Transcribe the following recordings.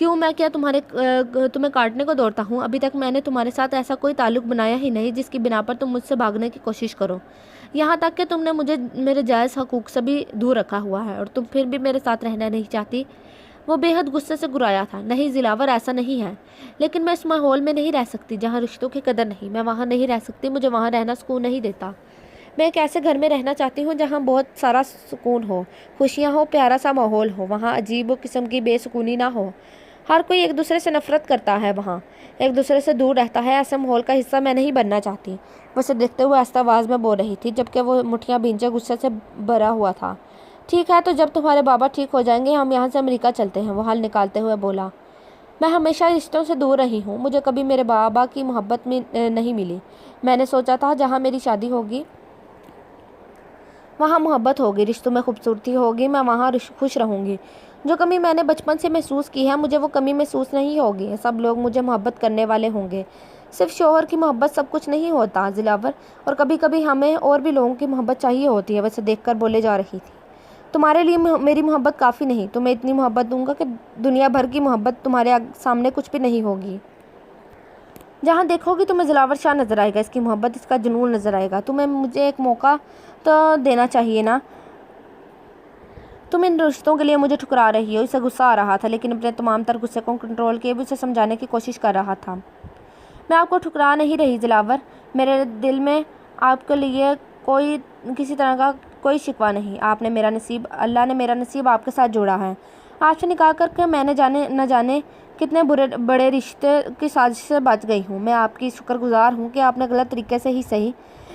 کیوں؟ میں کیا تمہیں کاٹنے کو دوڑتا ہوں؟ ابھی تک میں نے تمہارے ساتھ ایسا کوئی تعلق بنایا ہی نہیں جس کی بنا پر تم مجھ سے بھاگنے کی کوشش کرو۔ یہاں تک کہ تم نے مجھے میرے جائز حقوق سے بھی دور رکھا ہوا ہے اور تم پھر بھی میرے ساتھ رہنا نہیں چاہتی۔ وہ بے حد غصے سے گرایا تھا۔ نہیں دلاور، ایسا نہیں ہے، لیکن میں اس ماحول میں نہیں رہ سکتی جہاں رشتوں کی قدر نہیں۔ میں وہاں نہیں رہ سکتی، مجھے وہاں رہنا سکون نہیں دیتا۔ میں ایک ایسے گھر میں رہنا چاہتی ہوں جہاں بہت سارا سکون ہو، خوشیاں ہو، پیارا سا ماحول ہو، وہاں عجیب و قسم کی بے سکونی نہ ہو۔ ہر کوئی ایک دوسرے سے نفرت کرتا ہے، وہاں ایک دوسرے سے دور رہتا ہے۔ ایسے ماحول کا حصہ میں نہیں بننا چاہتی۔ وہ اسے دیکھتے ہوئے آہستہ آواز میں بول رہی تھی جبکہ وہ مٹھیاں بھینچے غصے سے بھرا ہوا تھا۔ ٹھیک ہے، تو جب تمہارے بابا ٹھیک ہو جائیں گے ہم یہاں سے امریکہ چلتے ہیں، وہ حل نکالتے ہوئے بولا۔ میں ہمیشہ رشتوں سے دور رہی ہوں، مجھے کبھی میرے بابا کی محبت میں نہیں ملی۔ میں نے سوچا تھا جہاں میری شادی ہوگی وہاں محبت ہوگی، رشتوں میں خوبصورتی ہوگی، میں وہاں خوش رہوں گی۔ جو کمی میں نے بچپن سے محسوس کی ہے مجھے وہ کمی محسوس نہیں ہوگی۔ سب لوگ مجھے محبت کرنے والے ہوں گے۔ صرف شوہر کی محبت سب کچھ نہیں ہوتا دلاور، اور کبھی کبھی ہمیں اور بھی لوگوں کی محبت چاہیے ہوتی ہے۔ ویسے دیکھ کر بولے جا رہی تھی، تمہارے لیے میری محبت کافی نہیں، تمہیں اتنی محبت دوں گا کہ دنیا بھر کی محبت تمہارے سامنے کچھ بھی نہیں ہوگی۔ جہاں دیکھو گی تمہیں دلاور شاہ نظر آئے گا، اس کی محبت، اس کا جنون نظر آئے گا۔ تمہیں مجھے ایک موقع تو دینا چاہیے نا۔ تم ان رشتوں کے لیے مجھے ٹھکرا رہی ہو۔ اسے غصہ آ رہا تھا لیکن اپنے تمام تر غصے کو کنٹرول کیے بھی اسے سمجھانے کی کوشش کر رہا تھا۔ میں آپ کو ٹھکرا نہیں رہی دلاور، میرے دل میں آپ کے لیے کسی طرح کا کوئی شکوہ نہیں۔ اللہ نے میرا نصیب آپ کے ساتھ جوڑا ہے۔ آپ سے نکاح کر کے میں نہ جانے کتنے بڑے رشتے کی سازش سے بچ گئی ہوں۔ میں آپ کی شکر گزار ہوں کہ آپ نے غلط طریقے سے ہی صحیح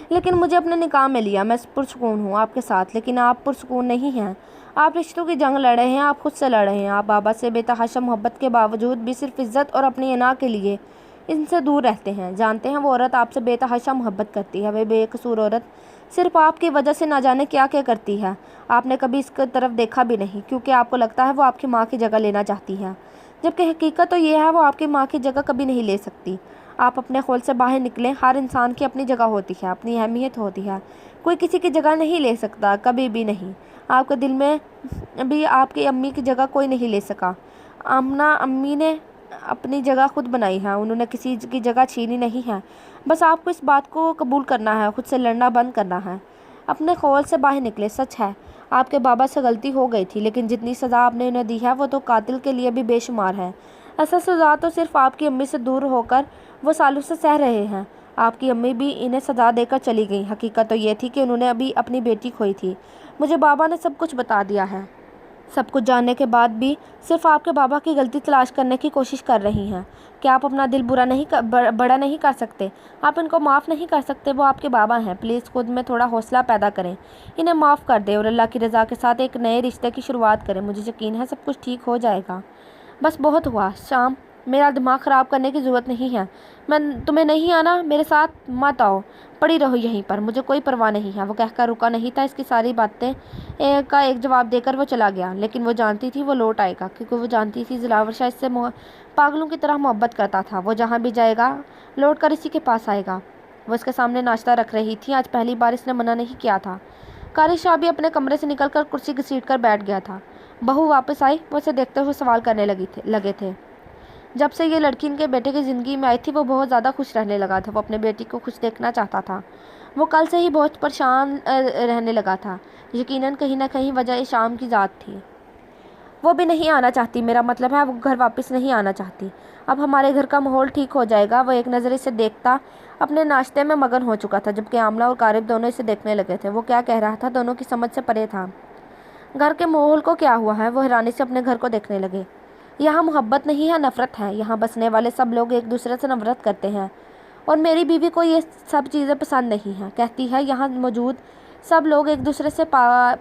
لیکن مجھے اپنے نکاح میں لیا۔ میں پرسکون ہوں آپ کے ساتھ، لیکن آپ پرسکون نہیں ہیں۔ آپ رشتوں کی جنگ لڑ رہے ہیں، آپ خود سے لڑ رہے ہیں۔ آپ بابا سے بے تحاشا محبت کے باوجود بھی صرف عزت اور اپنی انا کے لیے ان سے دور رہتے ہیں۔ جانتے ہیں وہ عورت آپ سے بے تحاشا محبت کرتی ہے، وہ بے قصور عورت صرف آپ کی وجہ سے نہ جانے کیا کرتی ہے۔ آپ نے کبھی اس کی طرف دیکھا بھی نہیں کیونکہ آپ کو لگتا ہے وہ آپ کی ماں کی جگہ لینا چاہتی ہے، جبکہ حقیقت تو یہ ہے وہ آپ کی ماں کی جگہ کبھی نہیں لے سکتی۔ آپ اپنے خول سے باہر نکلیں، ہر انسان کی اپنی جگہ ہوتی ہے، اپنی اہمیت ہوتی ہے، کوئی کسی کی جگہ نہیں لے سکتا، کبھی بھی نہیں۔ آپ کے دل میں بھی آپ کی امی کی جگہ کوئی نہیں لے سکا۔ امی نے اپنی جگہ خود بنائی ہے، انہوں نے کسی کی جگہ چھینی نہیں ہے۔ بس آپ کو اس بات کو قبول کرنا ہے، خود سے لڑنا بند کرنا ہے، اپنے خول سے باہر نکلے۔ سچ ہے آپ کے بابا سے غلطی ہو گئی تھی، لیکن جتنی سزا آپ نے انہیں دی ہے وہ تو قاتل کے لیے بھی بے شمار ہے۔ ایسا سزا تو صرف آپ کی امی سے دور ہو کر وہ سالوں سے سہ رہے ہیں۔ آپ کی امی بھی انہیں سزا دے کر چلی گئیں۔ حقیقت تو یہ تھی کہ انہوں نے ابھی اپنی بیٹی کھوئی تھی۔ مجھے بابا نے سب کچھ بتا دیا ہے۔ سب کچھ جاننے کے بعد بھی صرف آپ کے بابا کی غلطی تلاش کرنے کی کوشش کر رہی ہیں۔ کیا آپ اپنا دل بڑا نہیں کر سکتے؟ آپ ان کو معاف نہیں کر سکتے؟ وہ آپ کے بابا ہیں، پلیز خود میں تھوڑا حوصلہ پیدا کریں، انہیں معاف کر دیں اور اللہ کی رضا کے ساتھ ایک نئے رشتے کی شروعات کریں۔ مجھے یقین ہے سب کچھ ٹھیک ہو جائے گا۔ بس بہت ہوا شام، میرا دماغ خراب کرنے کی ضرورت نہیں ہے۔ تمہیں نہیں آنا میرے ساتھ مت آؤ، پڑی رہو یہیں پر، مجھے کوئی پرواہ نہیں ہے۔ وہ کہہ کر رکا نہیں تھا۔ اس کی ساری باتیں کا ایک جواب دے کر وہ چلا گیا، لیکن وہ جانتی تھی وہ لوٹ آئے گا، کیونکہ وہ جانتی تھی دلاور شاہ اس سے پاگلوں کی طرح محبت کرتا تھا۔ وہ جہاں بھی جائے گا لوٹ کر اسی کے پاس آئے گا۔ وہ اس کے سامنے ناشتہ رکھ رہی تھی، آج پہلی بار اس نے منع نہیں کیا تھا۔ قاری شاہ بھی اپنے کمرے سے نکل کر کرسی گھسیٹ کر بیٹھ گیا تھا۔ بہو واپس آئی؟ وہ اسے دیکھتے ہوئے سوال کرنے لگے تھے۔ جب سے یہ لڑکی ان کے بیٹے کی زندگی میں آئی تھی وہ بہت زیادہ خوش رہنے لگا تھا۔ وہ اپنے بیٹی کو خوش دیکھنا چاہتا تھا۔ وہ کل سے ہی بہت پریشان رہنے لگا تھا۔ یقیناً کہیں نہ کہیں وجہ شام کی ذات تھی۔ وہ بھی نہیں آنا چاہتی، میرا مطلب ہے وہ گھر واپس نہیں آنا چاہتی۔ اب ہمارے گھر کا ماحول ٹھیک ہو جائے گا۔ وہ ایک نظر اسے دیکھتا اپنے ناشتے میں مگن ہو چکا تھا، جبکہ عاملہ اور قارب دونوں اسے دیکھنے لگے تھے۔ وہ کیا کہہ رہا تھا دونوں کی سمجھ سے پرے تھا۔ گھر کے ماحول کو کیا ہوا ہے؟ وہ حیرانی سے اپنے گھر کو دیکھنے لگے۔ یہاں محبت نہیں ہے، نفرت ہے۔ یہاں بسنے والے سب لوگ ایک دوسرے سے نفرت کرتے ہیں، اور میری بیوی کو یہ سب چیزیں پسند نہیں ہیں۔ کہتی ہے یہاں موجود سب لوگ ایک دوسرے سے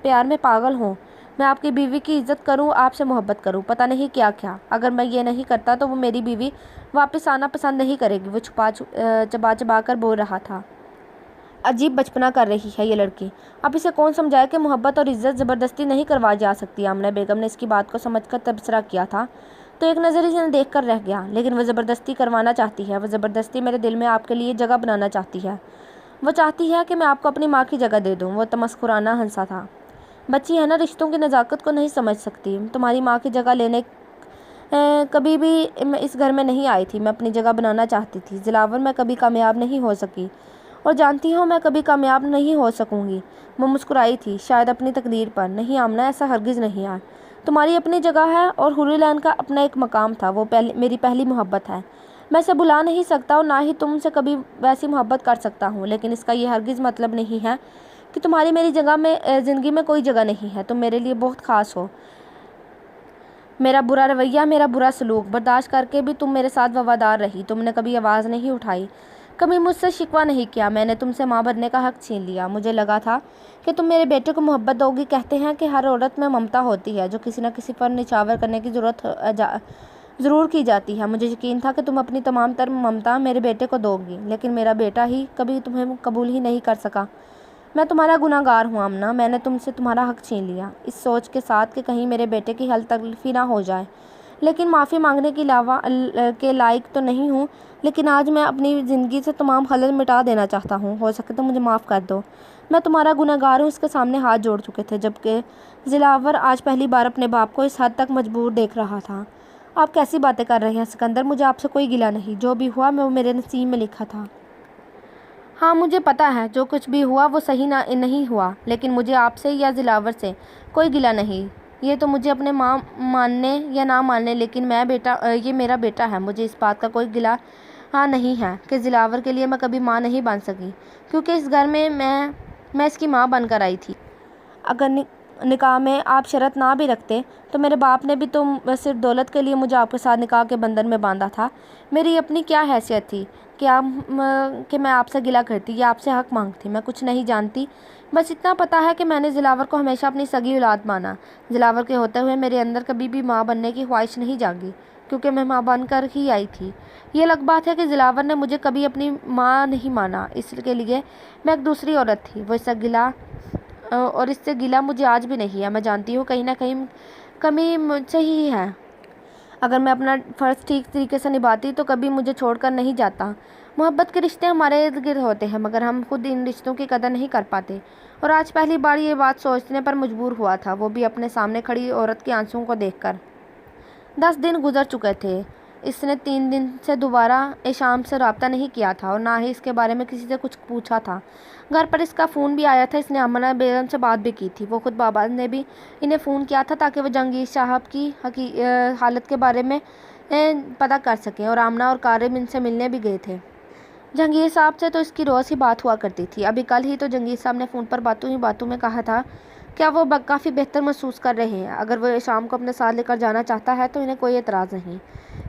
پیار میں پاگل ہوں۔ میں آپ کی بیوی کی عزت کروں، آپ سے محبت کروں، پتہ نہیں کیا کیا۔ اگر میں یہ نہیں کرتا تو وہ میری بیوی واپس آنا پسند نہیں کرے گی۔ وہ چبا کر بول رہا تھا۔ عجیب بچپنا کر رہی ہے یہ لڑکی۔ اب اسے کون سمجھائے کہ محبت اور عزت زبردستی نہیں کروائی جا سکتی۔ آمنہ بیگم نے اس کی بات کو سمجھ کر تبصرہ کیا تھا تو ایک نظر اسے دیکھ کر رہ گیا۔ لیکن وہ زبردستی کروانا چاہتی ہے، وہ زبردستی میرے دل میں آپ کے لیے جگہ بنانا چاہتی ہے۔ وہ چاہتی ہے کہ میں آپ کو اپنی ماں کی جگہ دے دوں۔ وہ تمسخرانہ ہنسا تھا۔ بچی ہے نا، رشتوں کی نزاکت کو نہیں سمجھ سکتی۔ تمہاری ماں کی جگہ لینے کبھی بھی میں اس گھر میں نہیں آئی تھی۔ میں اپنی جگہ بنانا چاہتی تھی۔ دلاور میں کبھی کامیاب نہیں ہو سکی اور جانتی ہوں میں کبھی کامیاب نہیں ہو سکوں گی۔ وہ مسکرائی تھی، شاید اپنی تقدیر پر۔ نہیں آمنہ، ایسا ہرگز نہیں ہے۔ تمہاری اپنی جگہ ہے اور حوری لین کا اپنا ایک مقام تھا۔ وہ میری پہلی محبت ہے۔ میں اسے بھلا نہیں سکتا اور نہ ہی تم سے کبھی ویسی محبت کر سکتا ہوں، لیکن اس کا یہ ہرگز مطلب نہیں ہے کہ تمہاری میری زندگی میں کوئی جگہ نہیں ہے۔ تم میرے لیے بہت خاص ہو۔ میرا برا رویہ، میرا برا سلوک برداشت کر کے بھی تم میرے ساتھ وفادار رہی۔ تم نے کبھی آواز نہیں اٹھائی، کبھی مجھ سے شکوہ نہیں کیا۔ میں نے تم سے ماں بننے کا حق چھین لیا۔ مجھے لگا تھا کہ تم میرے بیٹے کو محبت دو گی۔ کہتے ہیں کہ ہر عورت میں ممتا ہوتی ہے جو کسی نہ کسی پر نچھاور کرنے کی ضرور کی جاتی ہے۔ مجھے یقین تھا کہ تم اپنی تمام تر ممتا میرے بیٹے کو دو گی، لیکن میرا بیٹا ہی کبھی تمہیں قبول ہی نہیں کر سکا۔ میں تمہارا گناہ گار ہوں آمنہ۔ میں نے تم سے تمہارا حق چھین لیا، اس سوچ کے ساتھ کہ کہیں میرے بیٹے کی حل تلفی نہ ہو جائے۔ لیکن معافی مانگنے کے لائق تو نہیں ہوں، لیکن آج میں اپنی زندگی سے تمام خلل مٹا دینا چاہتا ہوں۔ ہو سکے تو مجھے معاف کر دو۔ میں تمہارا گناہ گار ہوں۔ اس کے سامنے ہاتھ جوڑ چکے تھے، جبکہ دلاور آج پہلی بار اپنے باپ کو اس حد تک مجبور دیکھ رہا تھا۔ آپ کیسی باتیں کر رہے ہیں سکندر؟ مجھے آپ سے کوئی گلہ نہیں۔ جو بھی ہوا وہ میرے نصیب میں لکھا تھا۔ ہاں مجھے پتہ ہے جو کچھ بھی ہوا وہ صحیح نہیں ہوا، لیکن مجھے آپ سے یا دلاور سے کوئی گلہ نہیں۔ یہ تو مجھے اپنے ماں ماننے یا نہ ماننے، لیکن یہ میرا بیٹا ہے۔ مجھے اس بات کا کوئی گلہ نہیں ہے کہ دلاور کے لیے میں کبھی ماں نہیں بن سکی، کیونکہ اس گھر میں میں اس کی ماں بن کر آئی تھی۔ اگر نکاح میں آپ شرط نہ بھی رکھتے تو میرے باپ نے بھی تو صرف دولت کے لیے مجھے آپ کے ساتھ نکاح کے بندھن میں باندھا تھا۔ میری اپنی کیا حیثیت تھی کہ میں آپ سے گلہ کرتی یا آپ سے حق مانگتی؟ میں کچھ نہیں جانتی، بس اتنا پتہ ہے کہ میں نے دلاور کو ہمیشہ اپنی سگی اولاد مانا۔ دلاور کے ہوتے ہوئے میرے اندر کبھی بھی ماں بننے کی خواہش نہیں جاگی، کیونکہ میں ماں بن کر ہی آئی تھی۔ یہ الگ بات ہے کہ دلاور نے مجھے کبھی اپنی ماں نہیں مانا، اس کے لیے میں ایک دوسری عورت تھی۔ وہ اس سے گلہ مجھے آج بھی نہیں ہے۔ میں جانتی ہوں کہیں نہ کہیں کمی مجھ سے ہی ہے۔ اگر میں اپنا فرض ٹھیک طریقے سے نبھاتی تو کبھی مجھے چھوڑ کر نہیں جاتا۔ محبت کے رشتے ہمارے ارد گرد ہوتے ہیں، مگر ہم خود ان رشتوں کی قدر نہیں کر پاتے، اور آج پہلی بار یہ بات سوچنے پر مجبور ہوا تھا، وہ بھی اپنے سامنے کھڑی عورت کے آنسوؤں کو دیکھ کر۔ 10 دن گزر چکے تھے۔ اس نے 3 دن سے دوبارہ شام سے رابطہ نہیں کیا تھا اور نہ ہی اس کے بارے میں کسی سے کچھ پوچھا تھا۔ گھر پر اس کا فون بھی آیا تھا۔ اس نے آمنہ بیگم سے بات بھی کی تھی۔ وہ خود بابا نے بھی انہیں فون کیا تھا تاکہ وہ جہانگیر صاحب کی حالت کے بارے میں پتہ کر سکیں، اور آمنہ اور کارم ان سے ملنے بھی گئے تھے۔ جہانگیر صاحب سے تو اس کی روز ہی بات ہوا کرتی تھی۔ ابھی کل ہی تو جہانگیر صاحب نے فون پر باتوں میں کہا تھا کیا وہ کافی بہتر محسوس کر رہے ہیں۔ اگر وہ شام کو اپنے ساتھ لے کر جانا چاہتا ہے تو انہیں کوئی اعتراض نہیں۔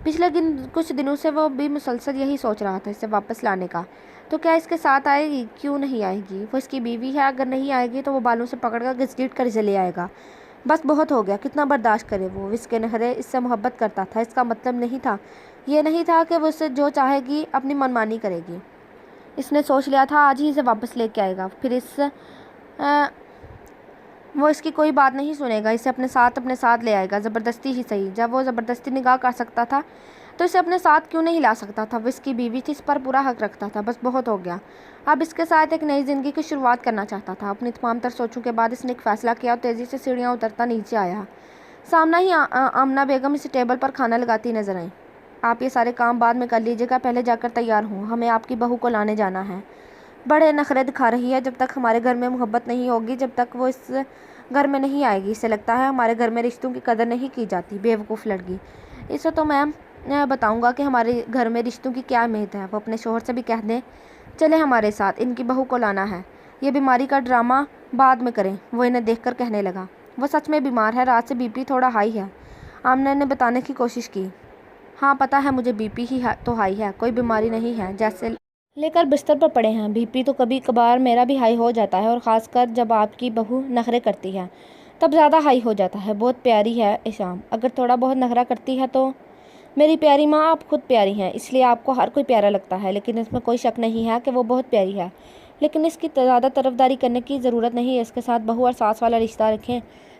پچھلے کچھ دنوں سے وہ بھی مسلسل یہی سوچ رہا تھا اسے واپس لانے کا۔ تو کیا اس کے ساتھ آئے گی؟ کیوں نہیں آئے گی؟ وہ اس کی بیوی ہے، اگر نہیں آئے گی تو وہ بالوں سے پکڑ کر گھسیٹ کر اسے لے آئے گا۔ بس بہت ہو گیا، کتنا برداشت کرے وہ اس کے نخرے۔ اس سے محبت کرتا تھا، اس کا مطلب یہ نہیں تھا کہ وہ اسے جو چاہے گی اپنی منمانی کرے گی۔ اس نے سوچ لیا تھا آج ہی اسے واپس لے کے آئے گا، پھر وہ اس کی کوئی بات نہیں سنے گا، اسے اپنے ساتھ لے آئے گا، زبردستی ہی صحیح۔ جب وہ زبردستی نکاح کر سکتا تھا تو اسے اپنے ساتھ کیوں نہیں لا سکتا تھا؟ وہ اس کی بیوی تھی، اس پر پورا حق رکھتا تھا۔ بس بہت ہو گیا، اب اس کے ساتھ ایک نئی زندگی کی شروعات کرنا چاہتا تھا۔ اپنی تمام تر سوچوں کے بعد اس نے ایک فیصلہ کیا اور تیزی سے سیڑھیاں اترتا نیچے آیا۔ سامنے ہی آمنہ بیگم اسے ٹیبل پر کھانا لگاتی نظر آئیں۔ آپ یہ سارے کام بعد میں کر لیجیے گا، پہلے جا کر تیار ہوں، ہمیں آپ کی بہو کو لانے جانا ہے۔ بڑے نخرے دکھا رہی ہے، جب تک ہمارے گھر میں محبت نہیں ہوگی جب تک وہ اس گھر میں نہیں آئے گی۔ اسے لگتا ہے ہمارے گھر میں رشتوں کی قدر نہیں کی جاتی، بیوقوف لڑکی۔ اسے تو میں بتاؤں گا کہ ہمارے گھر میں رشتوں کی کیا اہمیت ہے۔ وہ اپنے شوہر سے بھی کہہ دیں چلے ہمارے ساتھ، ان کی بہو کو لانا ہے۔ یہ بیماری کا ڈرامہ بعد میں کریں، وہ انہیں دیکھ کر کہنے لگا۔ وہ سچ میں بیمار ہے، رات سے بی پی تھوڑا ہائی ہے۔ آمنہ نے بتانے کی کوشش کی۔ ہاں پتہ ہے مجھے، بی پی ہی تو ہائی ہے، کوئی بیماری نہیں ہے، جیسے لے کر بستر پر پڑے ہیں۔ بی پی تو کبھی کبھار میرا بھی ہائی ہو جاتا ہے، اور خاص کر جب آپ کی بہو نخرے کرتی ہے تب زیادہ ہائی ہو جاتا ہے۔ بہت پیاری ہے ایشام، اگر تھوڑا بہت نخرہ کرتی ہے تو۔ میری پیاری ماں، آپ خود پیاری ہیں، اس لیے آپ کو ہر کوئی پیارا لگتا ہے، لیکن اس میں کوئی شک نہیں ہے کہ وہ بہت پیاری ہے، لیکن اس کی زیادہ طرفداری کرنے کی ضرورت نہیں ہے۔ اس کے ساتھ بہو اور ساس والا رشتہ رکھیں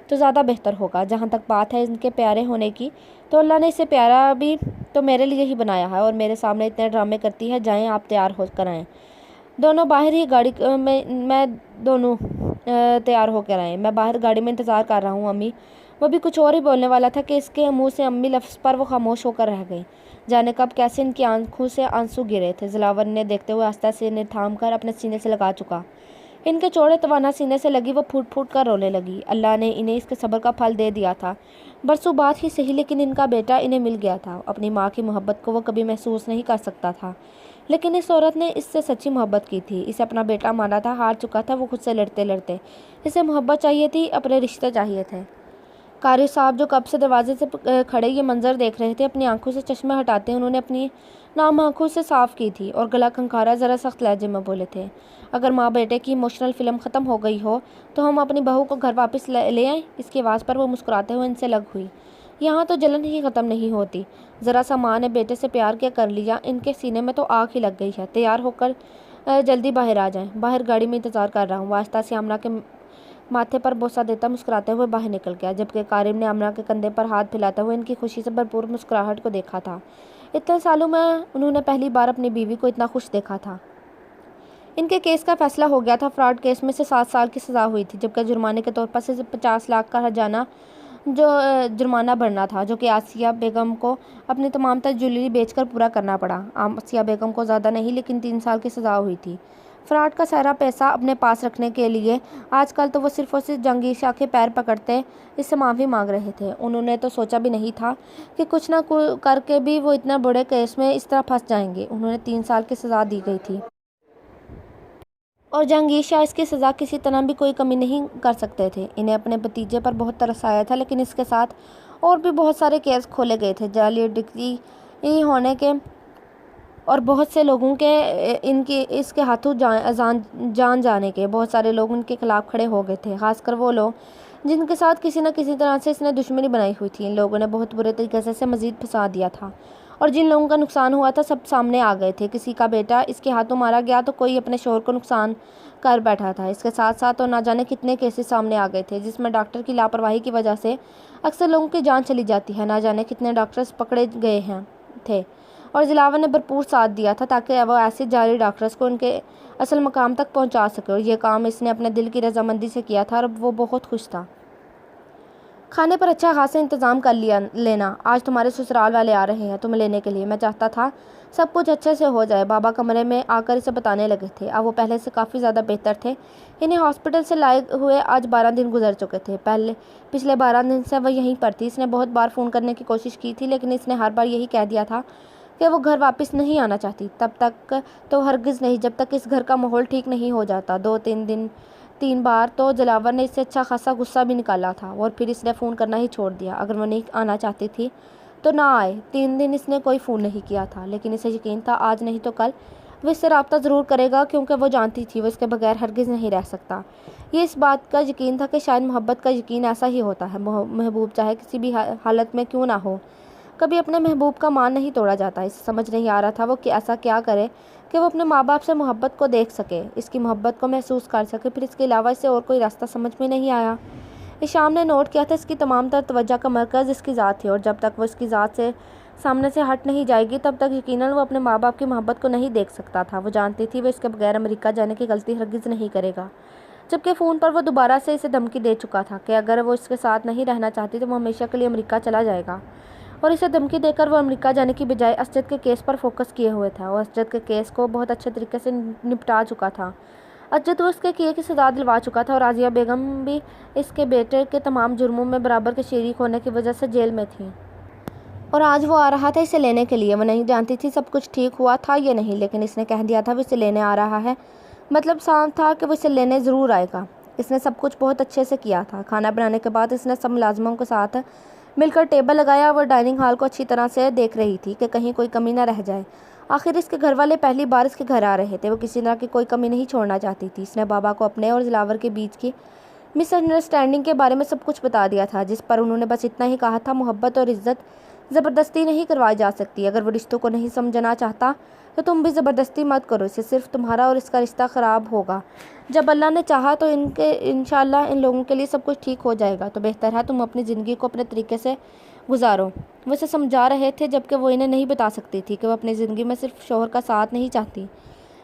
تو زیادہ بہتر ہوگا۔ جہاں تک بات ہے ان کے پیارے ہونے کی، تو اللہ نے اسے پیارا بھی تو میرے لیے ہی بنایا ہے، اور میرے سامنے اتنے ڈرامے کرتی ہے۔ جائیں آپ تیار ہو کر آئیں، دونوں باہر ہی گاڑی میں دونوں تیار ہو کر آئیں، میں باہر گاڑی میں انتظار کر رہا ہوں امی۔ وہ بھی کچھ اور ہی بولنے والا تھا کہ اس کے منہ سے امی لفظ پر وہ خاموش ہو کر رہ گئی۔ جانے کب کیسے ان کی آنکھوں سے آنسو گرے تھے۔ دلاور نے دیکھتے ہوئے آہستہ سے انہیں تھام کر اپنے سینے سے لگا چکا۔ ان کے چوڑے توانا سینے سے لگی وہ پھوٹ پھوٹ کر رونے لگی۔ اللہ نے انہیں اس کے صبر کا پھل دے دیا تھا۔ برسوں بعد ہی صحیح، لیکن ان کا بیٹا انہیں مل گیا تھا۔ اپنی ماں کی محبت کو وہ کبھی محسوس نہیں کر سکتا تھا، لیکن اس عورت نے اس سے سچی محبت کی تھی۔ اسے اپنا بیٹا مانا تھا، ہار چکا تھا وہ خود سے لڑتے لڑتے۔ اسے محبت چاہیے تھی، اپنے رشتے چاہیے تھے۔ قاری صاحب جو کب سے دروازے سے کھڑے یہ منظر دیکھ رہے تھے، اپنی آنکھوں سے چشمے ہٹاتے انہوں نے اپنی نام آنکھوں سے صاف کی تھی اور گلا کھنکھارا ذرا سخت لہجے میں بولے تھے، اگر ماں بیٹے کی ایموشنل فلم ختم ہو گئی ہو تو ہم اپنی بہو کو گھر واپس لے آئیں۔ اس کی آواز پر وہ مسکراتے ہوئے ان سے لگ ہوئی۔ یہاں تو جلن ہی ختم نہیں ہوتی۔ ذرا سا ماں نے بیٹے سے پیار کیا کر لیا، ان کے سینے میں تو آگ ہی لگ گئی ہے۔ تیار ہو کر جلدی باہر آ جائیں، باہر گاڑی میں انتظار کر رہا ہوں۔ وہ آہستہ سے آمنہ کے ماتھے پر بوسہ دیتا مسکراتے ہوئے باہر نکل گیا، جبکہ کارم نے آمنہ کے کندھے پر ہاتھ پھیلاتے ہوئے ان کی خوشی سے بھرپور مسکراہٹ کو دیکھا تھا۔ اتنے سالوں میں انہوں نے پہلی بار اپنی بیوی کو اتنا خوش دیکھا تھا۔ ان کے کیس کا فیصلہ ہو گیا تھا۔ فراڈ کیس میں سے 7 سال کی سزا ہوئی تھی، جبکہ جرمانے کے طور پر سے 50 لاکھ کا جرمانہ بھرنا تھا، جو کہ آسیہ بیگم کو اپنی تمام تر جویلری بیچ کر پورا کرنا پڑا۔ آسیہ بیگم کو زیادہ نہیں لیکن 3 سال کی سزا ہوئی تھی، فراڈ کا سارا پیسہ اپنے پاس رکھنے کے لیے۔ آج کل تو وہ صرف اور صرف جہانگیر شاہ کے پیر پکڑتے اس سے معافی مانگ رہے تھے۔ انہوں نے تو سوچا بھی نہیں تھا کہ کچھ نہ کر کے بھی وہ اتنے بڑے کیس میں اس طرح پھنس جائیں گے۔ انہیں 3 سال کی سزا دی گئی تھی اور جہانگیر شاہ اس کی سزا کسی طرح بھی کوئی کمی نہیں کر سکتے تھے۔ انہیں اپنے بھتیجے پر بہت ترس آیا تھا، لیکن اس کے ساتھ اور بھی بہت سارے کیس کھولے گئے تھے، جعلی ڈگری ہونے کے اور بہت سے لوگوں کے اس کے ہاتھوں جان جانے کے۔ بہت سارے لوگ ان کے خلاف کھڑے ہو گئے تھے، خاص کر وہ لوگ جن کے ساتھ کسی نہ کسی طرح سے اس نے دشمنی بنائی ہوئی تھی۔ ان لوگوں نے بہت برے طریقے سے اسے مزید پھنسا دیا تھا، اور جن لوگوں کا نقصان ہوا تھا سب سامنے آ گئے تھے۔ کسی کا بیٹا اس کے ہاتھوں مارا گیا تو کوئی اپنے شوہر کو نقصان کر بیٹھا تھا۔ اس کے ساتھ ساتھ اور نہ جانے کتنے کیسز سامنے آ گئے تھے جس میں ڈاکٹر کی لاپرواہی کی وجہ سے اکثر لوگوں کی جان چلی جاتی ہے۔ نہ جانے کتنے ڈاکٹرز پکڑے گئے تھے، اور دلاور نے بھرپور ساتھ دیا تھا تاکہ وہ ایسے جعلی ڈاکٹرز کو ان کے اصل مقام تک پہنچا سکے، اور یہ کام اس نے اپنے دل کی رضامندی سے کیا تھا اور وہ بہت خوش تھا۔ کھانے پر اچھا خاصا انتظام کر لینا، آج تمہارے سسرال والے آ رہے ہیں تمہیں لینے کے لیے۔ میں چاہتا تھا سب کچھ اچھے سے ہو جائے۔ بابا کمرے میں آ کر اسے بتانے لگے تھے۔ اب وہ پہلے سے کافی زیادہ بہتر تھے۔ انہیں ہاسپٹل سے لائے ہوئے آج 12 دن گزر چکے تھے۔ پچھلے 12 دن سے وہ یہیں پر تھی۔ اس نے بہت بار فون کرنے کی کوشش کی تھی، لیکن اس نے ہر بار یہی کہہ دیا تھا کہ وہ گھر واپس نہیں آنا چاہتی۔ تب تک تو ہرگز نہیں، جب تک اس گھر کا ماحول ٹھیک نہیں ہو جاتا۔ 2-3 بار تو دلاور نے اس سے اچھا خاصا غصہ بھی نکالا تھا، اور پھر اس نے فون کرنا ہی چھوڑ دیا۔ اگر وہ نہیں آنا چاہتی تھی تو نہ آئے۔ 3 دن اس نے کوئی فون نہیں کیا تھا، لیکن اسے یقین تھا آج نہیں تو کل وہ اس سے رابطہ ضرور کرے گا، کیونکہ وہ جانتی تھی وہ اس کے بغیر ہرگز نہیں رہ سکتا۔ یہ اس بات کا یقین تھا کہ شاید محبت کا یقین ایسا ہی ہوتا ہے، محبوب چاہے کسی بھی حالت میں کیوں نہ ہو، کبھی اپنے محبوب کا مان نہیں توڑا جاتا۔ اسے سمجھ نہیں آ رہا تھا وہ ایسا کیا کرے کہ وہ اپنے ماں باپ سے محبت کو دیکھ سکے، اس کی محبت کو محسوس کر سکے، پھر اس کے علاوہ اسے اور کوئی راستہ سمجھ میں نہیں آیا۔ شام نے نوٹ کیا تھا اس کی تمام تر توجہ کا مرکز اس کی ذات تھی، اور جب تک وہ اس کی ذات سے سامنے سے ہٹ نہیں جائے گی تب تک یقیناً وہ اپنے ماں باپ کی محبت کو نہیں دیکھ سکتا تھا۔ وہ جانتی تھی وہ اس کے بغیر امریکہ جانے کی غلطی ہرگز نہیں کرے گا، جبکہ فون پر وہ دوبارہ سے اسے دھمکی دے چکا تھا کہ اگر وہ اس کے ساتھ نہیں رہنا چاہتی تو وہ ہمیشہ کے لیے امریکہ چلا جائے گا، اور اسے دھمکی دے کر وہ امریکہ جانے کی بجائے اسجد کے کیس پر فوکس کیے ہوئے تھا، اور اسجد کے کیس کو بہت اچھے طریقے سے نپٹا چکا تھا۔ اسجد کو اس کے کیے کی سزا دلوا چکا تھا، اور آسیہ بیگم بھی اس کے بیٹے کے تمام جرموں میں برابر کے شریک ہونے کی وجہ سے جیل میں تھی، اور آج وہ آ رہا تھا اسے لینے کے لیے۔ وہ نہیں جانتی تھی سب کچھ ٹھیک ہوا تھا یا نہیں، لیکن اس نے کہہ دیا تھا وہ اسے لینے آ رہا ہے، مطلب صاف تھا کہ وہ اسے لینے ضرور آئے گا۔ اس نے سب کچھ بہت اچھے سے کیا تھا۔ کھانا بنانے کے بعد اس نے سب ملازموں کے ساتھ مل کر ٹیبل لگایا، وہ ڈائننگ ہال کو اچھی طرح سے دیکھ رہی تھی کہ کہیں کوئی کمی نہ رہ جائے۔ آخر اس کے گھر والے پہلی بار اس کے گھر آ رہے تھے، وہ کسی طرح کی کوئی کمی نہیں چھوڑنا چاہتی تھی۔ اس نے بابا کو اپنے اور دلاور کے بیچ کی مس انڈرسٹینڈنگ کے بارے میں سب کچھ بتا دیا تھا، جس پر انہوں نے بس اتنا ہی کہا تھا، محبت اور عزت زبردستی نہیں کروائی جا سکتی۔ اگر وہ رشتوں کو نہیں سمجھنا چاہتا تو تم بھی زبردستی مت کرو، اس سے صرف تمہارا اور اس کا رشتہ خراب ہوگا۔ جب اللہ نے چاہا تو انشاءاللہ ان لوگوں کے لیے سب کچھ ٹھیک ہو جائے گا، تو بہتر ہے تم اپنی زندگی کو اپنے طریقے سے گزارو۔ وہ اسے سمجھا رہے تھے، جبکہ وہ انہیں نہیں بتا سکتی تھی کہ وہ اپنی زندگی میں صرف شوہر کا ساتھ نہیں چاہتی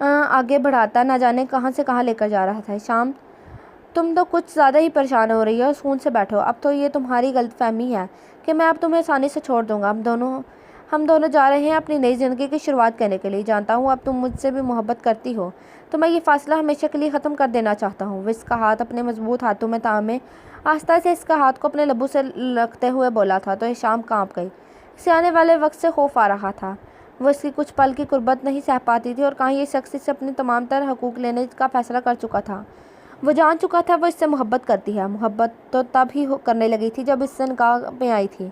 آگے بڑھاتا نہ جانے کہاں سے کہاں لے کر جا رہا تھا۔ شام، تم تو کچھ زیادہ ہی پریشان ہو رہی ہو، سکون سے بیٹھو۔ اب تو یہ تمہاری غلط فہمی ہے کہ میں اب تمہیں آسانی سے چھوڑ دوں گا۔ ہم دونوں جا رہے ہیں اپنی نئی زندگی کی شروعات کرنے کے لیے۔ جانتا ہوں اب تم مجھ سے بھی محبت کرتی ہو، تو میں یہ فاصلہ ہمیشہ کے لیے ختم کر دینا چاہتا ہوں۔ وہ اس کا ہاتھ اپنے مضبوط ہاتھوں میں تھامے آہستہ سے اس کا ہاتھ کو اپنے لبوں سے لگتے ہوئے بولا تھا، تو شام کانپ گئی۔ اسے آنے والے وقت سے خوف آ رہا تھا۔ وہ اس کی کچھ پل کی قربت نہیں سہ پاتی تھی، اور کہیں یہ شخص اس سے اپنے تمام تر حقوق لینے کا فیصلہ کر چکا تھا۔ وہ جان چکا تھا وہ اس سے محبت کرتی ہے۔ محبت تو تب ہی کرنے لگی تھی جب اس سے نکاح میں آئی تھی۔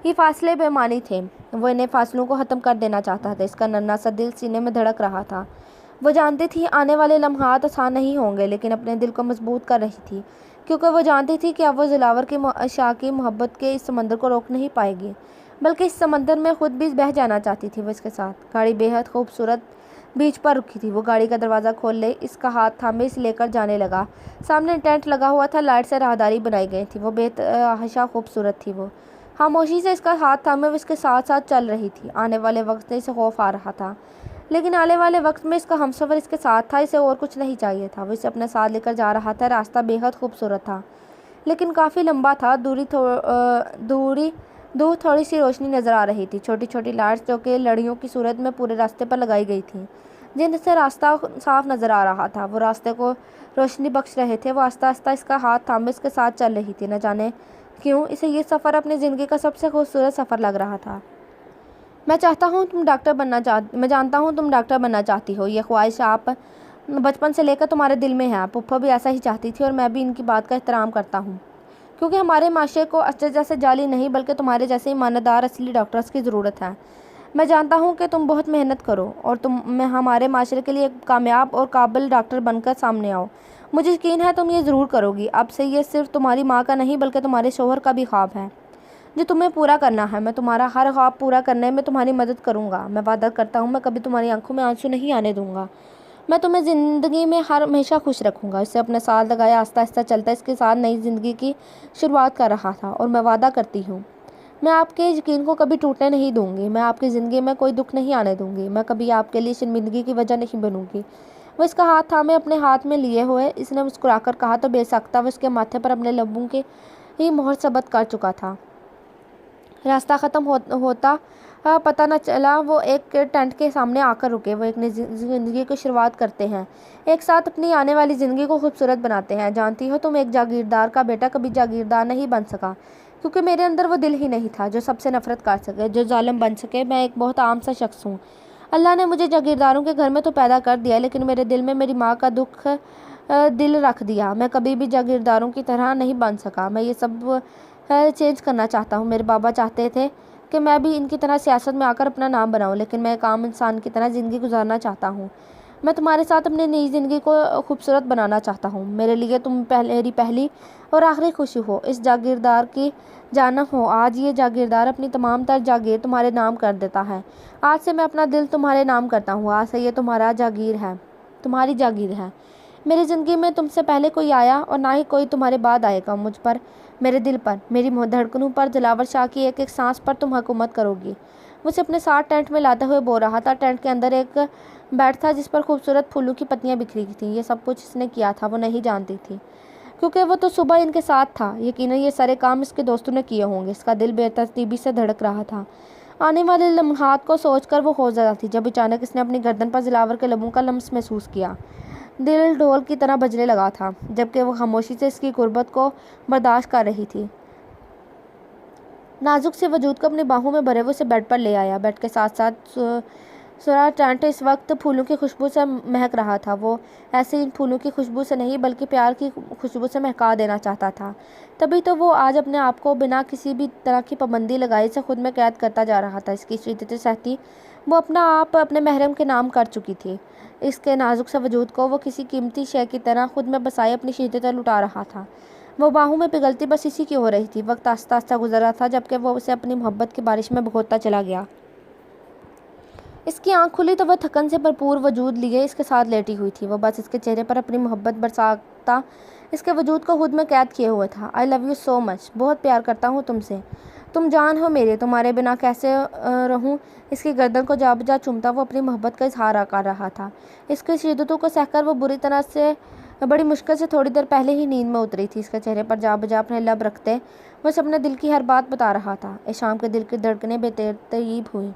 یہ فاصلے بے معنی تھے، وہ انہیں فاصلوں کو ختم کر دینا چاہتا تھا۔ اس کا ننھا سا دل سینے میں دھڑک رہا تھا۔ وہ جانتی تھی آنے والے لمحات آسان نہیں ہوں گے، لیکن اپنے دل کو مضبوط کر رہی تھی، کیونکہ وہ جانتی تھی کہ اب وہ دلاور کی عشاقی محبت کے اس سمندر کو روک نہیں پائے گی، بلکہ اس سمندر میں خود بھی بہہ جانا چاہتی تھی وہ اس کے ساتھ۔ گاڑی بے حد خوبصورت بیچ پر رکی تھی۔ وہ گاڑی کا دروازہ کھول لے، اس کا ہاتھ تھامے اسے لے کر جانے لگا۔ سامنے ٹینٹ لگا ہوا تھا، لائٹ سے راہداری بنائی گئی تھی، وہ بے تحاشا خوبصورت تھی۔ وہ خاموشی سے اس کا ہاتھ تھامے وہ اس کے ساتھ ساتھ چل رہی تھی۔ آنے والے وقت سے اسے خوف آ رہا تھا، لیکن آنے والے وقت میں اس کا ہمسفر اس کے ساتھ تھا، اسے اور کچھ نہیں چاہیے تھا۔ وہ اسے اپنے ساتھ لے کر جا رہا تھا۔ راستہ بے حد خوبصورت تھا، لیکن کافی لمبا تھا۔ دور تھوڑی سی روشنی نظر آ رہی تھی، چھوٹی چھوٹی لائٹس جو کہ لڑیوں کی صورت میں پورے راستے پر لگائی گئی تھیں، جن سے راستہ صاف نظر آ رہا تھا۔ وہ راستے کو روشنی بخش رہے تھے۔ وہ آہستہ آہستہ اس کا ہاتھ تھامے اس کے ساتھ چل رہی تھی۔ نہ جانے کیوں اسے یہ سفر اپنی زندگی کا سب سے خوبصورت سفر لگ رہا تھا۔ میں جانتا ہوں تم ڈاکٹر بننا چاہتی ہو، یہ خواہش آپ بچپن سے لے کر تمہارے دل میں ہے۔ پھپھو بھی ایسا ہی چاہتی تھی، اور میں بھی ان کی بات کا احترام کرتا ہوں، کیونکہ ہمارے معاشرے کو اسد جیسے جعلی نہیں بلکہ تمہارے جیسے ایماندار اصلی ڈاکٹرز کی ضرورت ہے۔ میں جانتا ہوں کہ تم بہت محنت کرو اور تم ہمارے معاشرے کے لیے ایک کامیاب اور قابل ڈاکٹر بن کر سامنے آؤ۔ مجھے یقین ہے تم یہ ضرور کرو گی۔ اب سے یہ صرف تمہاری ماں کا نہیں بلکہ تمہارے شوہر کا بھی خواب ہے جو تمہیں پورا کرنا ہے۔ میں تمہارا ہر خواب پورا کرنے میں تمہاری مدد کروں گا۔ میں وعدہ کرتا ہوں میں کبھی تمہاری آنکھوں میں آنسو نہیں آنے دوں گا۔ میں تمہیں زندگی میں ہمیشہ خوش رکھوں گا۔ اسے اپنے ساتھ لگائے آہستہ آہستہ چلتا اس کے ساتھ نئی زندگی کی شروعات کر رہا تھا۔ اور میں وعدہ کرتی ہوں میں آپ کے یقین کو کبھی ٹوٹنے نہیں دوں گی۔ میں آپ کی زندگی میں کوئی دکھ نہیں آنے دوں گی۔ میں کبھی آپ کے لیے شرمندگی کی وجہ نہیں بنوں گی۔ وہ اس کا ہاتھ تھامے اپنے ہاتھ میں لیے ہوئے اس نے مسکرا کر کہا، تو بے ساختہ وہ اس کے ماتھے پر اپنے لبوں کی ہی مہر ثبت کر چکا تھا۔ راستہ ختم ہوتا پتہ نہ چلا۔ وہ ایک ٹینٹ کے سامنے آ کر رکے۔ وہ ایک نئی زندگی کی شروعات کرتے ہیں، ایک ساتھ اپنی آنے والی زندگی کو خوبصورت بناتے ہیں۔ جانتی ہو تم ایک جاگیردار کا بیٹا کبھی جاگیردار نہیں بن سکا، کیونکہ میرے اندر وہ دل ہی نہیں تھا جو سب سے نفرت کر سکے، جو ظالم بن سکے۔ میں ایک بہت عام سا شخص ہوں۔ اللہ نے مجھے جاگیرداروں کے گھر میں تو پیدا کر دیا، لیکن میرے دل میں میری ماں کا دکھ دل رکھ دیا۔ میں کبھی بھی جاگیرداروں کی طرح نہیں بن سکا۔ میں یہ سب چینج کرنا چاہتا ہوں۔ میرے بابا چاہتے تھے کہ میں بھی ان کی طرح سیاست میں آ کر اپنا نام بناؤں، لیکن میں ایک عام انسان کی طرح زندگی گزارنا چاہتا ہوں۔ میں تمہارے ساتھ اپنی نئی زندگی کو خوبصورت بنانا چاہتا ہوں۔ میرے لیے تم میری پہلی اور آخری خوشی ہو۔ اس جاگیردار کی جانب ہو۔ آج یہ جاگیردار اپنی تمام تر جاگیر تمہارے نام کر دیتا ہے۔ آج سے میں اپنا دل تمہارے نام کرتا ہوں۔ آج سے یہ تمہاری جاگیر ہے۔ میری زندگی میں تم سے پہلے کوئی آیا اور نہ ہی کوئی تمہارے بعد آئے گا۔ مجھ پر، میرے دل پر، میری دھڑکنوں پر، دلاور شاہ کی ایک ایک سانس پر تم حکومت کرو گی۔ وہ اسے اپنے ساتھ ٹینٹ میں لاتے ہوئے بول رہا تھا۔ ٹینٹ کے اندر ایک بیڈ تھا جس پر خوبصورت پھولوں کی پتیاں بکھری تھیں۔ یہ سب کچھ اس نے کیا تھا، وہ نہیں جانتی تھی، کیونکہ وہ تو صبح ان کے ساتھ تھا۔ یقیناً یہ سارے کام اس کے دوستوں نے کیے ہوں گے۔ اس کا دل بے ترتیبی سے دھڑک رہا تھا۔ آنے والے لمحات کو سوچ کر وہ خوفزدہ تھی، جب اچانک اس نے اپنی گردن پر دلاور کے لبوں کا لمس محسوس کیا۔ دل ڈھول کی طرح بجنے لگا تھا، جبکہ وہ خاموشی سے اس کی قربت کو برداشت کر رہی تھی۔ نازک سے وجود کو اپنی باہوں میں بھرے وہ اسے بیڈ پر لے آیا۔ بیڈ کے ساتھ ساتھ سارا ٹینٹ اس وقت پھولوں کی خوشبو سے مہک رہا تھا۔ وہ ایسے ان پھولوں کی خوشبو سے نہیں بلکہ پیار کی خوشبو سے مہکا دینا چاہتا تھا۔ تبھی تو وہ آج اپنے آپ کو بنا کسی بھی طرح کی پابندی لگائے اسے خود میں قید کرتا جا رہا تھا۔ اس کی شدت سہتی وہ اپنا آپ اپنے محرم کے نام کر چکی تھی۔ اس کے نازک سے وجود کو وہ کسی قیمتی شے کی طرح خود میں بسائے اپنی شدتیں لٹا رہا تھا۔ وہ باہوں میں پگھلتی بس اسی کی ہو رہی تھی۔ وقت آہستہ آہستہ گزر رہا تھا، جبکہ وہ اسے اپنی محبت کی بارش میں بھگوتا چلا گیا۔ اس کی آنکھ کھلی تو وہ تھکن سے بھرپور وجود لیے اس کے ساتھ لیٹی ہوئی تھی۔ وہ بس اس کے چہرے پر اپنی محبت برساتا اس کے وجود کو خود میں قید کیے ہوئے تھا۔ آئی لو یو سو مچ، بہت پیار کرتا ہوں تم سے۔ تم جان ہو میری، تمہارے بنا کیسے رہوں؟ اس کی گردن کو جا بجا چومتا وہ اپنی محبت کا اظہار کر رہا تھا۔ اس کی شدتوں کو سہ کر وہ بڑی مشکل سے تھوڑی دیر پہلے ہی نیند میں اتری تھی۔ اس کے چہرے پر جا بجا اپنے لب رکھتے وہ اسے اپنے دل کی ہر بات بتا رہا تھا۔ احشام کے دل کی دھڑکنیں بے ترتیب ہوئیں۔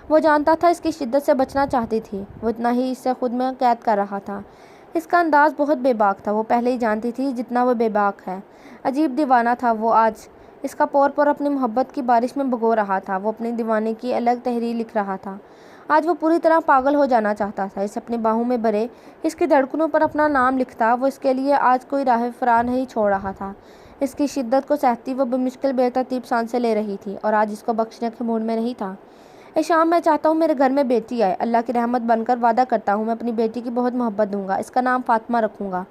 وہ جانتا تھا اس کی شدت سے بچنا چاہتی تھی، وہ اتنا ہی اسے خود میں قید کر رہا تھا۔ اس کا انداز بہت بے باک تھا، وہ پہلے ہی جانتی تھی جتنا وہ بے باک ہے۔ عجیب دیوانہ تھا وہ آج، اس کا پور پور اپنی محبت کی بارش میں بھگو رہا تھا۔ وہ اپنی دیوانے کی الگ تحریر لکھ رہا تھا۔ آج وہ پوری طرح پاگل ہو جانا چاہتا تھا۔ اسے اپنی باہوں میں بھرے اس کی دھڑکنوں پر اپنا نام لکھتا، وہ اس کے لیے آج کوئی راہ فرار نہیں چھوڑ رہا تھا۔ اس کی شدت کو سہتی وہ بمشکل بے ترتیب سانسیں لے رہی تھی اور آج اس کو بخشنے کے موڈ میں نہیں تھا۔ احشام، میں چاہتا ہوں میرے گھر میں بیٹی آئے۔ اللہ کی رحمت بن کر وعدہ کرتا ہوں میں اپنی بیٹی کی بہت محبت دوں گا، اس کا نام فاطمہ رکھوں گا۔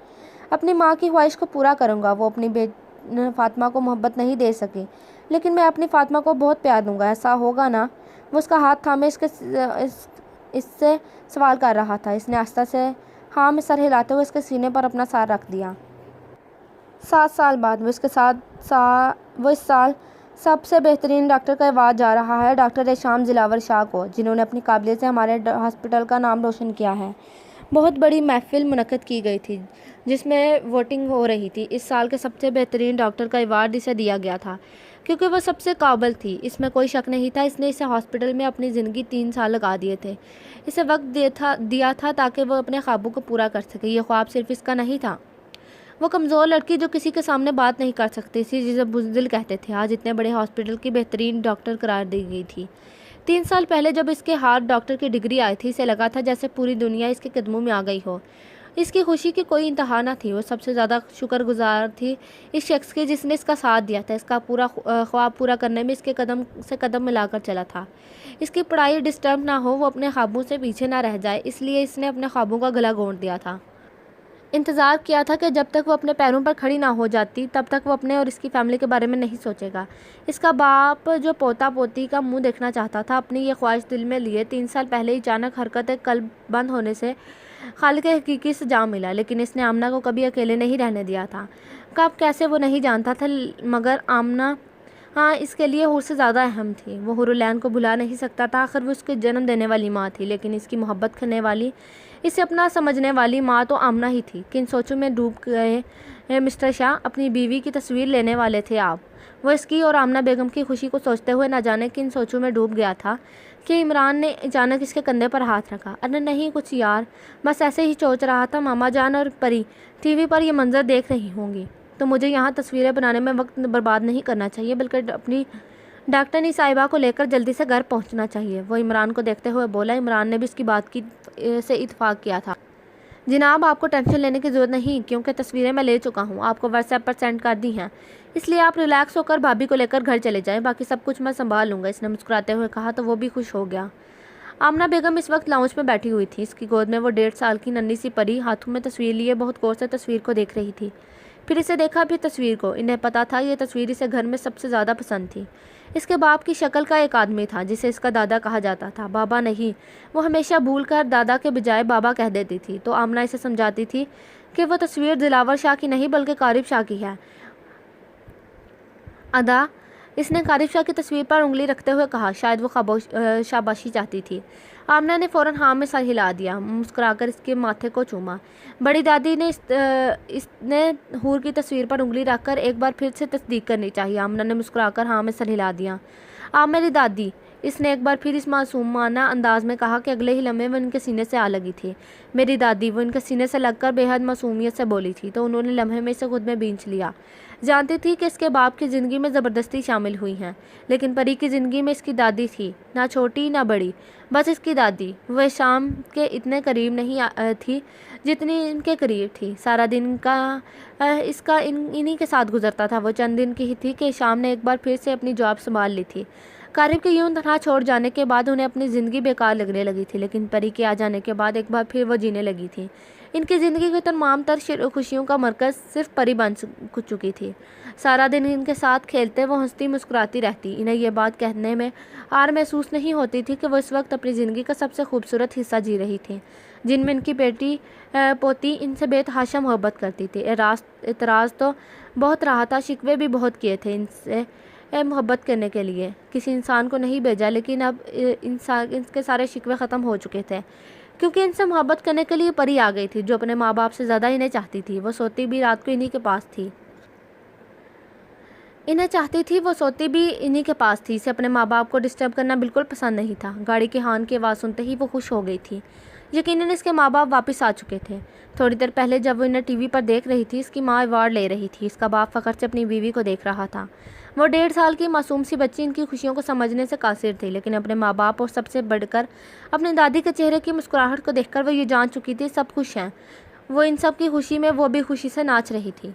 اپنی ماں کی خواہش کو پورا کروں گا۔ وہ اپنی فاطمہ کو محبت نہیں دے سکی، لیکن میں اپنی فاطمہ کو بہت پیار دوں گا، ایسا ہوگا نا؟ وہ اس کا ہاتھ تھامے اس سے سوال کر رہا تھا۔ اس نے آہستہ سے ہاں میں سر ہلاتے ہوئے اس کے سینے پر اپنا سر رکھ دیا۔ 7 سال بعد وہ اس سال سب سے بہترین ڈاکٹر کا ایوارڈ جا رہا ہے، ڈاکٹر احشام دلاور شاہ کو، جنہوں نے اپنی قابلیت سے ہمارے ہاسپٹل کا نام روشن کیا ہے۔ بہت بڑی محفل منعقد کی گئی تھی جس میں ووٹنگ ہو رہی تھی۔ اس سال کے سب سے بہترین ڈاکٹر کا ایوارڈ اسے دیا گیا تھا کیونکہ وہ سب سے قابل تھی، اس میں کوئی شک نہیں تھا۔ اس نے اسے ہاسپٹل میں اپنی زندگی 3 سال لگا دیے تھے، اسے وقت دیا تھا تاکہ وہ اپنے خوابوں کو پورا کر سکے۔ یہ خواب صرف اس کا نہیں تھا، وہ کمزور لڑکی جو کسی کے سامنے بات نہیں کر سکتی تھی، جسے بزدل کہتے تھے، آج اتنے بڑے ہاسپٹل کی بہترین ڈاکٹر قرار دی گئی تھی۔ 3 سال پہلے جب اس کے ہاتھ ڈاکٹر کی ڈگری آئی تھی، اسے لگا تھا جیسے پوری دنیا اس کے قدموں میں آ گئی ہو۔ اس کی خوشی کی کوئی انتہا نہ تھی۔ وہ سب سے زیادہ شکر گزار تھی اس شخص کی جس نے اس کا ساتھ دیا تھا، اس کا پورا خواب پورا کرنے میں اس کے قدم سے قدم ملا کر چلا تھا۔ اس کی پڑھائی ڈسٹرب نہ ہو، وہ اپنے خوابوں سے پیچھے نہ رہ جائے، اس لیے اس نے اپنے خوابوں کا گلا گھونٹ دیا تھا۔ انتظار کیا تھا کہ جب تک وہ اپنے پیروں پر کھڑی نہ ہو جاتی تب تک وہ اپنے اور اس کی فیملی کے بارے میں نہیں سوچے گا۔ اس کا باپ جو پوتا پوتی کا منہ دیکھنا چاہتا تھا، اپنی یہ خواہش دل میں لیے 3 سال پہلے ہی اچانک حرکت قلب بند ہونے سے خالق حقیقی سے جا ملا، لیکن اس نے آمنہ کو کبھی اکیلے نہیں رہنے دیا تھا۔ کب کیسے وہ نہیں جانتا تھا، مگر آمنہ ہاں اس کے لیے حور سے زیادہ اہم تھی۔ وہ حور العین کو بھلا نہیں سکتا تھا، آخر وہ اس کے جنم دینے والی ماں تھی، لیکن اس کی محبت کرنے والی، اسے اپنا سمجھنے والی ماں تو آمنہ ہی تھی۔ کن سوچوں میں ڈوب گئے مسٹر شاہ، اپنی بیوی کی تصویر لینے والے تھے آپ۔ وہ اس کی اور آمنہ بیگم کی خوشی کو سوچتے ہوئے نہ جانے کن سوچوں میں ڈوب گیا تھا کہ عمران نے اچانک اس کے کندھے پر ہاتھ رکھا۔ ارے نہیں کچھ یار، بس ایسے ہی سوچ رہا تھا ماما جان اور پری ٹی وی پر یہ منظر دیکھ رہی ہوں گی تو مجھے یہاں تصویریں بنانے میں وقت برباد نہیں کرنا چاہیے، بلکہ اپنی ڈاکٹرنی صاحبہ کو لے کر جلدی سے گھر پہنچنا چاہیے۔ وہ عمران کو دیکھتے ہوئے بولا۔ عمران نے بھی اس کی بات سے اتفاق کیا تھا۔ جناب آپ کو ٹینشن لینے کی ضرورت نہیں، کیونکہ تصویریں میں لے چکا ہوں، آپ کو واٹس ایپ پر سینڈ کر دی ہیں، اس لیے آپ ریلیکس ہو کر بھابھی کو لے کر گھر چلے جائیں، باقی سب کچھ میں سنبھال لوں گا، اس نے مسکراتے ہوئے کہا تو وہ بھی خوش ہو گیا۔ آمنہ بیگم اس وقت لاؤنج میں بیٹھی ہوئی تھی، اس کی گود میں وہ 1.5 سال کی ننھی سی پری ہاتھوں میں تصویر لیے بہت غور سے تصویر کو دیکھ رہی تھی۔ پھر اسے دیکھا، پھر تصویر کو۔ انہیں پتا تھا یہ تصویر اسے گھر میں سب سے زیادہ پسند تھی۔ اس کے باپ کی شکل کا ایک آدمی تھا جسے اس کا دادا کہا جاتا تھا، بابا نہیں، وہ ہمیشہ بھول کر دادا کے بجائے بابا کہہ دیتی تھی، تو آمنہ اسے سمجھاتی تھی کہ وہ تصویر دلاور شاہ کی نہیں بلکہ قارب شاہ کی ہے۔ ادا اس نے قارب شاہ کی تصویر پر انگلی رکھتے ہوئے کہا، شاید وہ شاباشی چاہتی تھی۔ آمنہ نے فوراً ہاں میں سر ہلا دیا، مسکرا کر اس کے ماتھے کو چوما۔ بڑی دادی نے اس نے حور کی تصویر پر انگلی رکھ کر ایک بار پھر سے تصدیق کرنی چاہیے۔ آمنہ نے مسکرا کر ہاں میں سر ہلا دیا۔ آپ میری دادی، اس نے ایک بار پھر اس معصومانہ انداز میں کہا کہ اگلے ہی لمحے وہ ان کے سینے سے آ لگی تھی۔ میری دادی، وہ ان کے سینے سے لگ کر بے حد معصومیت سے بولی تھی تو انہوں نے لمحے میں اسے خود میں بینچ لیا۔ جانتی تھی کہ اس کے باپ کی زندگی میں زبردستی شامل ہوئی ہیں، لیکن پری کی زندگی میں اس کی دادی تھی، نہ چھوٹی نہ بڑی، بس اس کی دادی۔ وہ احشام کے اتنے قریب نہیں تھی جتنی ان کے قریب تھی۔ سارا دن اس کا انہی کے ساتھ گزرتا تھا۔ وہ چند دن کی ہی تھی کہ احشام نے ایک بار پھر سے اپنی جاب سنبھال لی تھی۔ قارب کے یوں تنہا چھوڑ جانے کے بعد انہیں اپنی زندگی بیکار لگنے لگی تھی، لیکن پری کے آ جانے کے بعد ایک بار پھر وہ جینے لگی تھی۔ ان کی زندگی کی تمام تر خوشیوں کا مرکز صرف پری بن چکی تھی۔ سارا دن ان کے ساتھ کھیلتے وہ ہنستی مسکراتی رہتی۔ انہیں یہ بات کہنے میں عار محسوس نہیں ہوتی تھی کہ وہ اس وقت اپنی زندگی کا سب سے خوبصورت حصہ جی رہی تھی، جن میں ان کی بیٹی پوتی ان سے بے تحاشا محبت کرتی تھی۔ اعتراض تو بہت رہا تھا، شکوے بھی بہت کیے تھے ان سے محبت کرنے کے لیے کسی انسان کو نہیں بھیجا، لیکن اب ان کے سارے شکوے ختم ہو چکے تھے، کیونکہ ان سے محبت کرنے کے لیے پری آ گئی تھی جو اپنے ماں باپ سے زیادہ انہیں چاہتی تھی۔ وہ سوتی بھی رات کو انہی کے پاس تھی، وہ سوتی بھی انہی کے پاس تھی۔ اسے اپنے ماں باپ کو ڈسٹرب کرنا بالکل پسند نہیں تھا۔ گاڑی کے ہارن کی آواز سنتے ہی وہ خوش ہو گئی تھی، یقیناً اس کے ماں باپ واپس آ چکے تھے۔ تھوڑی دیر پہلے جب وہ انہیں ٹی وی پر دیکھ رہی تھی، اس کی ماں ایوارڈ لے رہی تھی، اس کا باپ فخر سے اپنی بیوی کو دیکھ رہا تھا۔ وہ 1.5 سال کی معصوم سی بچی ان کی خوشیوں کو سمجھنے سے قاصر تھی، لیکن اپنے ماں باپ اور سب سے بڑھ کر اپنی دادی کے چہرے کی مسکراہٹ کو دیکھ کر وہ یہ جان چکی تھی سب خوش ہیں۔ وہ ان سب کی خوشی میں وہ بھی خوشی سے ناچ رہی تھی۔